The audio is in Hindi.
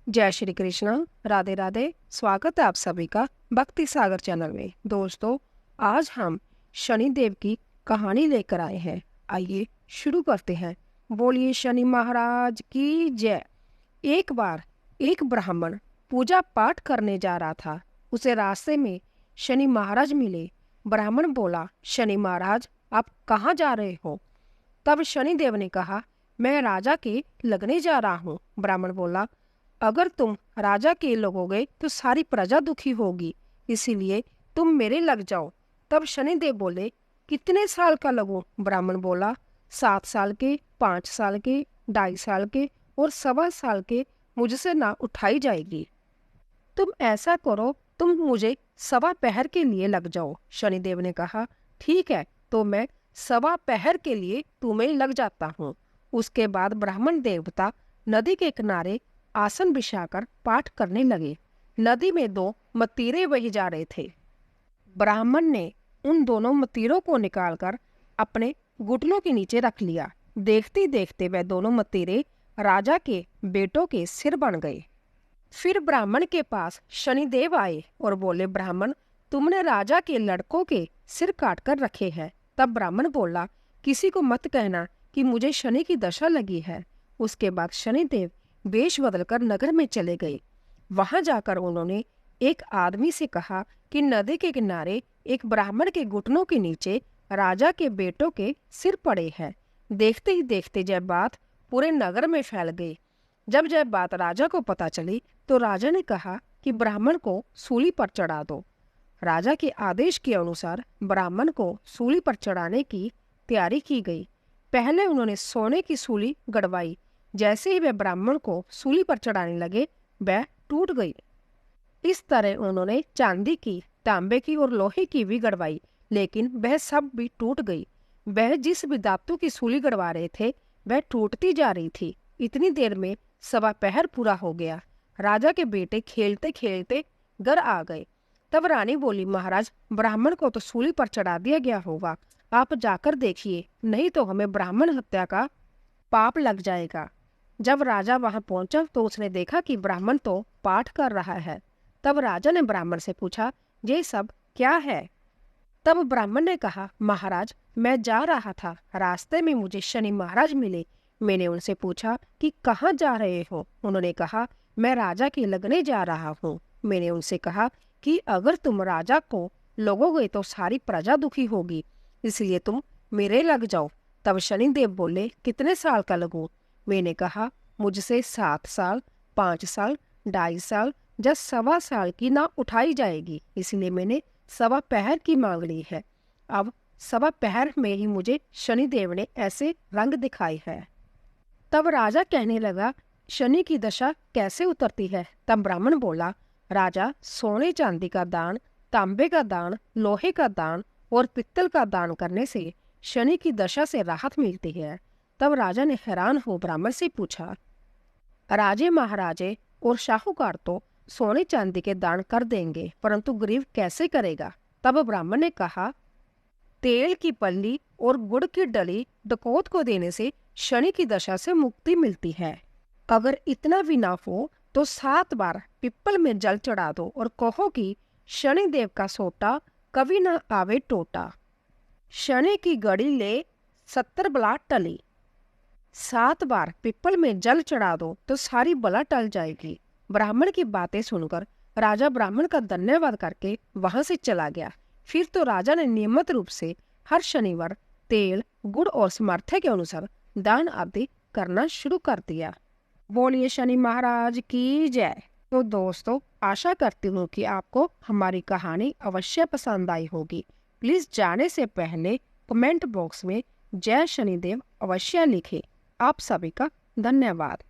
जय श्री कृष्ण। राधे राधे। स्वागत है आप सभी का भक्ति सागर चैनल में। दोस्तों, आज हम शनि देव की कहानी लेकर आए हैं। आइए शुरू करते हैं। बोलिए शनि महाराज की जय। एक बार एक ब्राह्मण पूजा पाठ करने जा रहा था। उसे रास्ते में शनि महाराज मिले। ब्राह्मण बोला, शनि महाराज आप कहाँ जा रहे हो? तब शनि देव ने कहा, मैं राजा के लगने जा रहा हूँ। ब्राह्मण बोला, अगर तुम राजा के लगोगे तो सारी प्रजा दुखी होगी, इसीलिए तुम मेरे लग जाओ। तब शनिदेव बोले, कितने साल का लगूं? ब्राह्मण बोला, 7 साल के, 5 साल के, 2.5 साल के और 1.25 साल के मुझसे ना उठाई जाएगी। तुम ऐसा करो, तुम मुझे 1.25 पहर के लिए लग जाओ। शनिदेव ने कहा, ठीक है, तो मैं 1.25 पहर के लिए तुम्हें लग जाता हूँ। उसके बाद ब्राह्मण देवता नदी के किनारे आसन बिछाकर पाठ करने लगे। नदी में 2 मतीरे बही जा रहे थे। ब्राह्मण ने उन दोनों मतीरों को निकालकर अपने घुटनों के नीचे रख लिया। देखते देखते वह दोनों मतीरे राजा के बेटों के सिर बन गए। फिर ब्राह्मण के पास शनिदेव आए और बोले, ब्राह्मण, तुमने राजा के लड़कों के सिर काट कर रखे हैं। तब ब्राह्मण बोला, किसी को मत कहना कि मुझे शनि की दशा लगी है। उसके बाद शनिदेव वेश बदलकर नगर में चले गए। वहां जाकर उन्होंने एक आदमी से कहा कि नदी के किनारे एक ब्राह्मण के घुटनों के नीचे राजा के बेटों के सिर पड़े हैं। देखते ही देखते जब बात पूरे नगर में फैल गई। जब बात राजा को पता चली तो राजा ने कहा कि ब्राह्मण को सूली पर चढ़ा दो। राजा के आदेश के अनुसार ब्राह्मण को सूली पर चढ़ाने की तैयारी की गई। पहले उन्होंने सोने की सूली गड़वाई। जैसे ही वह ब्राह्मण को सूली पर चढ़ाने लगे, वह टूट गई। इस तरह उन्होंने चांदी की, तांबे की और लोहे की भी गड़वाई, लेकिन वह सब भी टूट गई। वह जिस भी धातु की सूली गड़वा रहे थे, वह टूटती जा रही थी। इतनी देर में 1.25 पहर पूरा हो गया। राजा के बेटे खेलते खेलते घर आ गए। तब रानी बोली, महाराज, ब्राह्मण को तो सूली पर चढ़ा दिया गया होगा, आप जाकर देखिए, नहीं तो हमें ब्राह्मण हत्या का पाप लग जाएगा। जब राजा वहां पहुंचा तो उसने देखा कि ब्राह्मण तो पाठ कर रहा है। तब राजा ने ब्राह्मण से पूछा, ये सब क्या है? तब ब्राह्मण ने कहा, महाराज, मैं जा रहा था, रास्ते में मुझे शनि महाराज मिले। मैंने उनसे पूछा कि कहाँ जा रहे हो? उन्होंने कहा, मैं राजा के लगने जा रहा हूँ। मैंने उनसे कहा कि अगर तुम राजा को लगोगे तो सारी प्रजा दुखी होगी, इसलिए तुम मेरे लग जाओ। तब शनिदेव बोले, कितने साल का लगूं? मैंने कहा, मुझसे 7 साल, 5 साल, 2.5 साल या 1.25 साल की ना उठाई जाएगी, इसलिए मैंने 1.25 पहर की मांग ली है। अब 1.25 पहर में ही मुझे शनिदेव ने ऐसे रंग दिखाए है। तब राजा कहने लगा, शनि की दशा कैसे उतरती है? तब ब्राह्मण बोला, राजा, सोने चांदी का दान, तांबे का दान, लोहे का दान और पित्तल का दान करने से शनि की दशा से राहत मिलती है। तब राजा ने हैरान हो ब्राह्मण से पूछा, राजे महाराजे और शाहूकार तो सोने चांदी के दान कर देंगे, परंतु गरीब कैसे करेगा? तब ब्राह्मण ने कहा, तेल की पल्ली और गुड़ की डली डकौत को देने से शनि की दशा से मुक्ति मिलती है। अगर इतना भी ना हो तो 7 बार पिप्पल में जल चढ़ा दो और कहो कि शनि देव का सोटा कभी ना आवे टोटा। शनि की गड़ी ले 70 बला टली। 7 बार पिप्पल में जल चढ़ा दो तो सारी बला टल जाएगी। ब्राह्मण की बातें सुनकर राजा ब्राह्मण का धन्यवाद करके वहां से चला गया। फिर तो राजा ने नियमित रूप से हर शनिवार तेल, गुड़ और सामर्थ्य के अनुसार दान आदि करना शुरू कर दिया। बोलिए शनि महाराज की जय। तो दोस्तों, आशा करती हूँ कि आपको हमारी कहानी अवश्य पसंद आई होगी। प्लीज जाने से पहले कमेंट बॉक्स में जय शनिदेव अवश्य लिखें। आप सभी का धन्यवाद।